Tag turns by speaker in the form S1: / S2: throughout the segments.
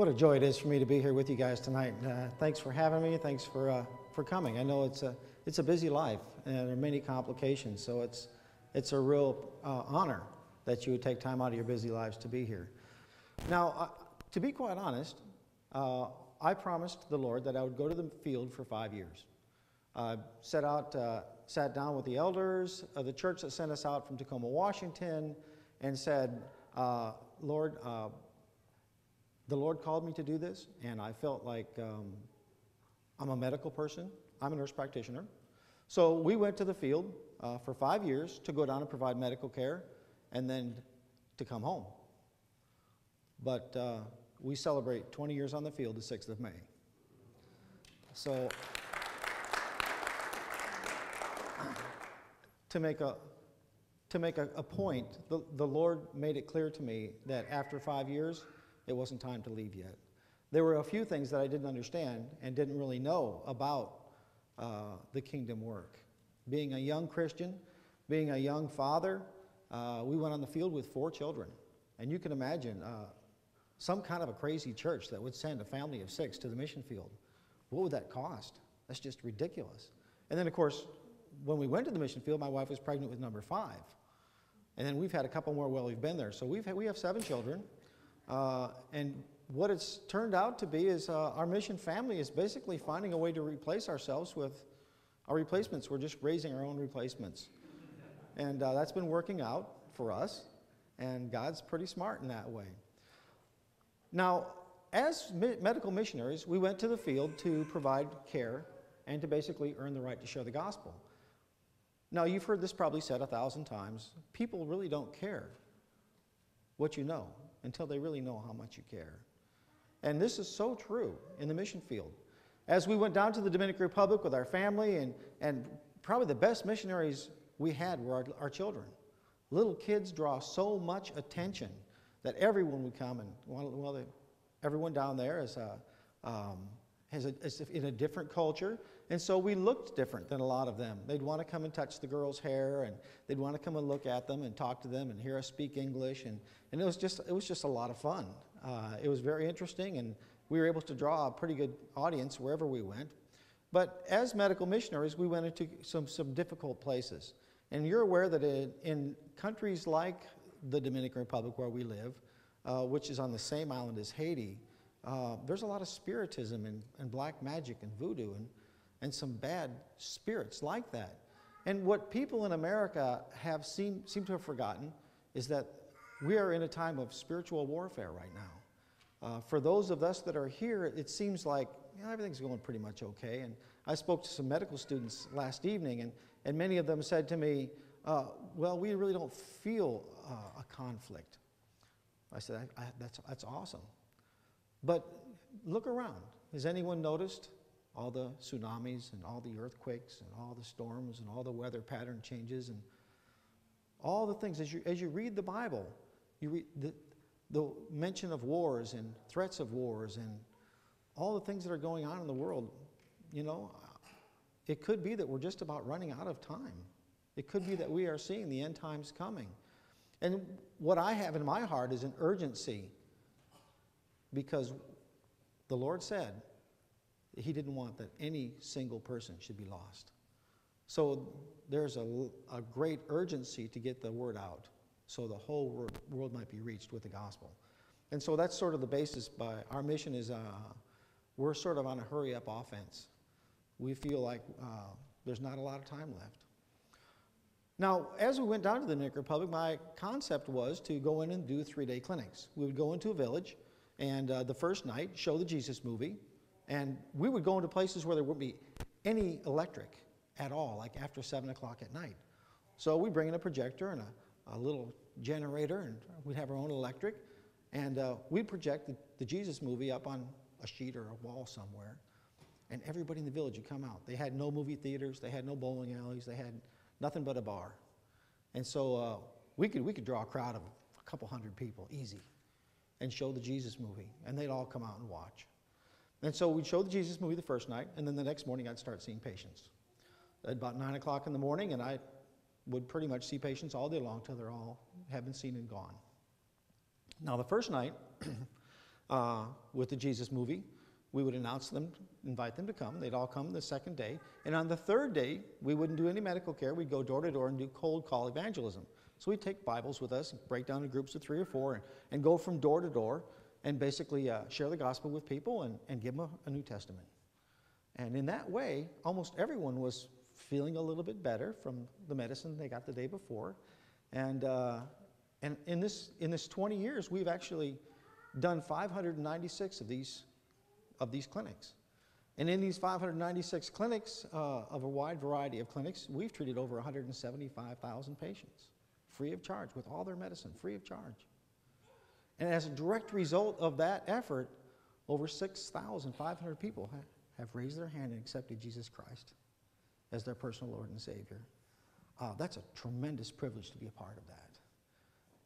S1: What a joy it is for me to be here with you guys tonight. Thanks for having me. Thanks for coming. I know it's a busy life and there are many complications, so it's a real honor that you would take time out of your busy lives to be here. Now, to be quite honest, I promised the Lord that I would go to the field for 5 years. Sat down with the elders of the church that sent us out from Tacoma, Washington, and said, Lord, the Lord called me to do this, and I felt like I'm a medical person. I'm a nurse practitioner. So we went to the field for 5 years to go down and provide medical care and then to come home. But we celebrate 20 years on the field the 6th of May. So to make a point, the Lord made it clear to me that after 5 years, it wasn't time to leave yet. There were a few things that I didn't understand and didn't really know about the kingdom work. Being a young Christian, being a young father, we went on the field with 4 children. And you can imagine some kind of a crazy church that would send a family of 6 to the mission field. What would that cost? That's just ridiculous. And then, of course, when we went to the mission field, my wife was pregnant with number 5. And then we've had a couple more while we've been there. So we have 7 children. And what it's turned out to be is our mission family is basically finding a way to replace ourselves with our replacements. We're just raising our own replacements. And that's been working out for us. And God's pretty smart in that way. Now, as medical missionaries, we went to the field to provide care and to basically earn the right to share the gospel. Now, you've heard this probably said 1,000 times. People really don't care what you know until they really know how much you care. And this is so true in the mission field. As we went down to the Dominican Republic with our family, and probably the best missionaries we had were our children. Little kids draw so much attention that everyone would come, and everyone down there is in a different culture, and so we looked different than a lot of them. They'd want to come and touch the girls' hair, and they'd want to come and look at them and talk to them and hear us speak English, and it was just a lot of fun. It was very interesting, and we were able to draw a pretty good audience wherever we went. But as medical missionaries, we went into some difficult places. And you're aware that in countries like the Dominican Republic where we live, which is on the same island as Haiti, there's a lot of spiritism and black magic and voodoo and some bad spirits like that. And what people in America seem to have forgotten is that we are in a time of spiritual warfare right now. For those of us that are here, it seems like everything's going pretty much okay. And I spoke to some medical students last evening, and many of them said to me, well, we really don't feel a conflict. I said, that's awesome. But look around. Has anyone noticed all the tsunamis and all the earthquakes and all the storms and all the weather pattern changes and all the things? As you read the Bible, you read the mention of wars and threats of wars and all the things that are going on in the world. You know, it could be that we're just about running out of time. It could be that we are seeing the end times coming. And what I have in my heart is an urgency, because the Lord said that He didn't want that any single person should be lost. So there's a great urgency to get the word out so the whole world might be reached with the gospel. And so that's sort of the basis. By our mission is we're sort of on a hurry-up offense. We feel like there's not a lot of time left. Now, as we went down to the Dominican Republic, my concept was to go in and do 3-day clinics. We would go into a village, and the first night, show the Jesus movie, and we would go into places where there wouldn't be any electric at all, like after 7 o'clock at night. So we'd bring in a projector and a little generator, and we'd have our own electric, and we'd project the Jesus movie up on a sheet or a wall somewhere, and everybody in the village would come out. They had no movie theaters, they had no bowling alleys, they had nothing but a bar. And so we could draw a crowd of a couple hundred people, easy, and show the Jesus movie, and they'd all come out and watch. And so we'd show the Jesus movie the first night, and then the next morning I'd start seeing patients. At about 9 o'clock in the morning, and I would pretty much see patients all day long till they're all have been seen and gone. Now the first night, with the Jesus movie. We would announce them, invite them to come. They'd all come the second day. And on the third day, we wouldn't do any medical care. We'd go door to door and do cold call evangelism. So we'd take Bibles with us, break down in groups of 3 or 4, and go from door to door and basically share the gospel with people and give them a New Testament. And in that way, almost everyone was feeling a little bit better from the medicine they got the day before. And in this 20 years, we've actually done 596 of these clinics. And in these 596 clinics, of a wide variety of clinics, we've treated over 175,000 patients, free of charge, with all their medicine, free of charge. And as a direct result of that effort, over 6,500 people have raised their hand and accepted Jesus Christ as their personal Lord and Savior. That's a tremendous privilege to be a part of that.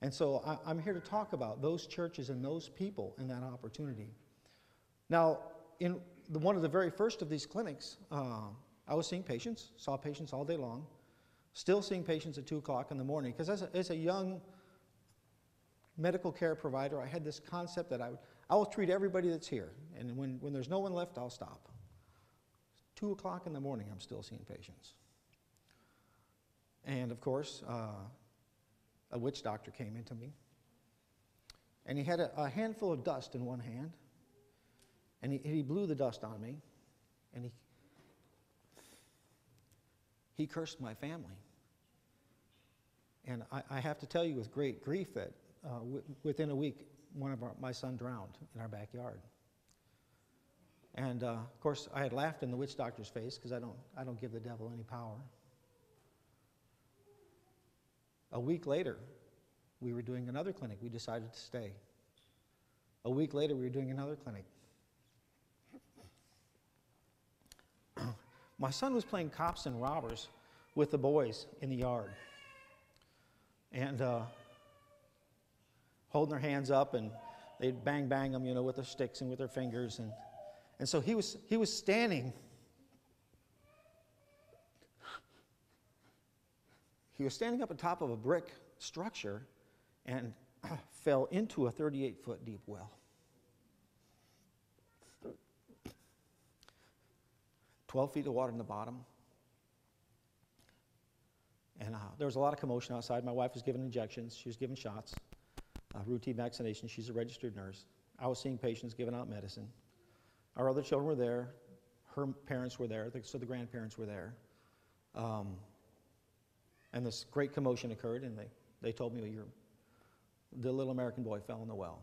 S1: And so I'm here to talk about those churches and those people and that opportunity. Now, in one of the very first of these clinics, I was seeing patients, saw patients all day long, still seeing patients at 2 o'clock in the morning, because as a young medical care provider, I had this concept that I will treat everybody that's here, and when there's no one left, I'll stop. 2 o'clock in the morning, I'm still seeing patients. And of course, a witch doctor came into me, and he had a handful of dust in one hand, and he blew the dust on me, and he cursed my family. And I have to tell you with great grief that within a week, my son drowned in our backyard. And of course, I had laughed in the witch doctor's face because I don't give the devil any power. A week later, we were doing another clinic. We decided to stay. A week later, we were doing another clinic. My son was playing cops and robbers with the boys in the yard. And holding their hands up, and they'd bang them, with their sticks and with their fingers. And so he was standing. He was standing up on top of a brick structure and fell into a 38-foot deep well. 12 feet of water in the bottom. And there was a lot of commotion outside. My wife was given injections. She was given shots, routine vaccination. She's a registered nurse. I was seeing patients, giving out medicine. Our other children were there. Her parents were there, so the grandparents were there. And this great commotion occurred, and they told me, the little American boy fell in the well.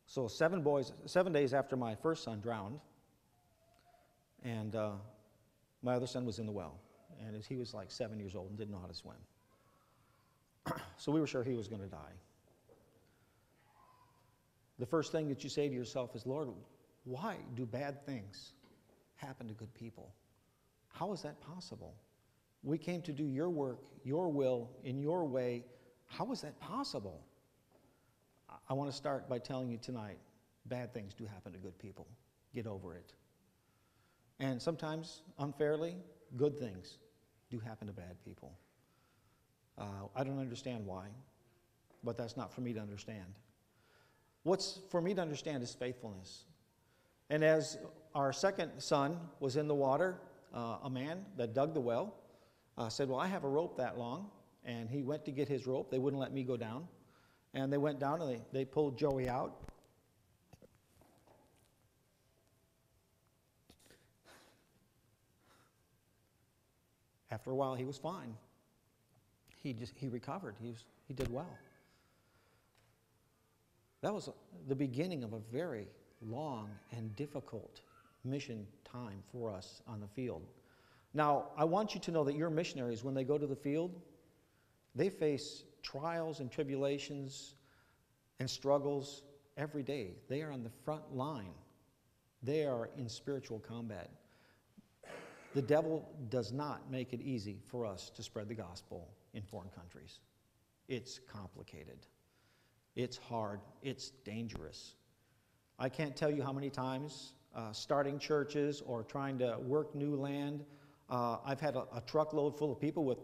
S1: So 7 days after my first son drowned, and my other son was in the well. And he was like 7 years old and didn't know how to swim. So we were sure he was going to die. The first thing that you say to yourself is, Lord, why do bad things happen to good people? How is that possible? We came to do your work, your will, in your way. How is that possible? I want to start by telling you tonight, bad things do happen to good people. Get over it. And sometimes, unfairly, good things do happen to bad people. I don't understand why, but that's not for me to understand. What's for me to understand is faithfulness. And as our second son was in the water, a man that dug the well said, well, I have a rope that long. And he went to get his rope. They wouldn't let me go down. And they went down and they pulled Joey out. After a while, he was fine. He recovered. He did well. That was the beginning of a very long and difficult mission time for us on the field. Now, I want you to know that your missionaries, when they go to the field, they face trials and tribulations and struggles every day. They are on the front line. They are in spiritual combat. The devil does not make it easy for us to spread the gospel in foreign countries. It's complicated. It's hard. It's dangerous. I can't tell you how many times starting churches or trying to work new land, I've had a truckload full of people with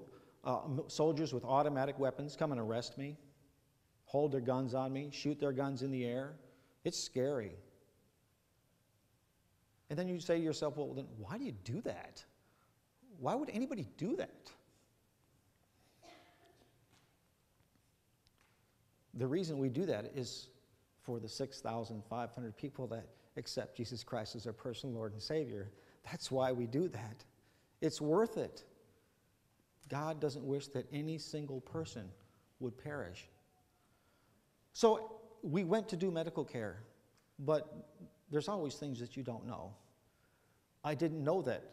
S1: soldiers with automatic weapons come and arrest me. hold their guns on me, shoot their guns in the air. It's scary. And then you say to yourself, well, then why do you do that? Why would anybody do that? The reason we do that is for the 6,500 people that accept Jesus Christ as their personal Lord and Savior. That's why we do that. It's worth it. God doesn't wish that any single person would perish. So we went to do medical care, but there's always things that you don't know. I didn't know that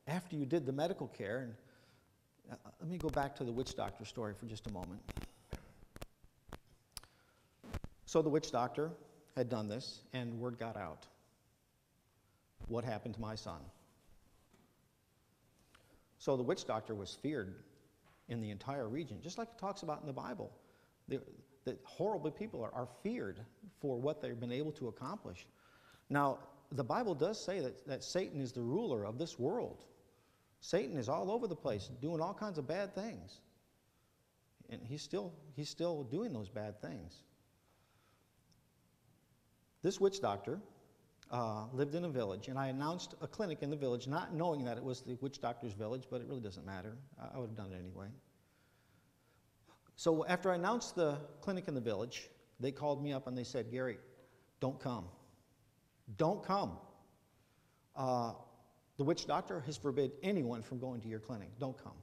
S1: after you did the medical care, and let me go back to the witch doctor story for just a moment. So the witch doctor had done this, and word got out. What happened to my son? So the witch doctor was feared in the entire region, just like it talks about in the Bible. The horrible people are feared for what they've been able to accomplish. Now, the Bible does say that Satan is the ruler of this world. Satan is all over the place doing all kinds of bad things. And he's still doing those bad things. This witch doctor lived in a village, and I announced a clinic in the village, not knowing that it was the witch doctor's village, but it really doesn't matter. I would have done it anyway. So after I announced the clinic in the village, they called me up and they said, Gary, don't come. Don't come. The witch doctor has forbid anyone from going to your clinic. Don't come.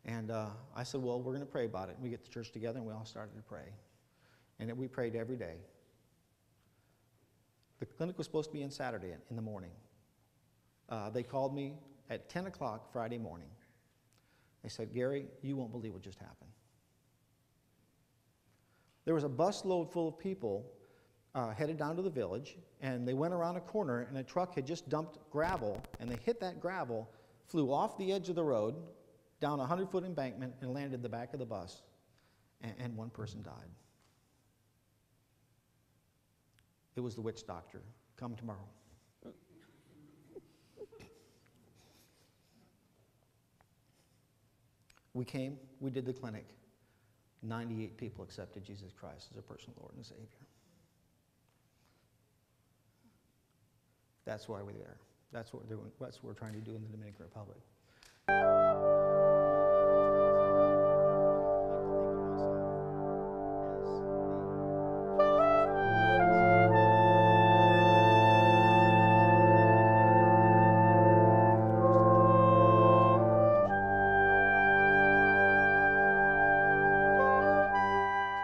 S1: And I said, well, we're going to pray about it. And we get the church together and we all started to pray. And we prayed every day. The clinic was supposed to be on Saturday in the morning. They called me at 10 o'clock Friday morning. They said, Gary, you won't believe what just happened. There was a busload full of people headed down to the village, and they went around a corner, and a truck had just dumped gravel, and they hit that gravel, flew off the edge of the road, down a 100-foot embankment, and landed in the back of the bus, and one person died. It was the witch doctor. Come tomorrow. We came, we did the clinic. 98 people accepted Jesus Christ as their personal Lord and Savior. That's why we're there. That's what we're trying to do in the Dominican Republic.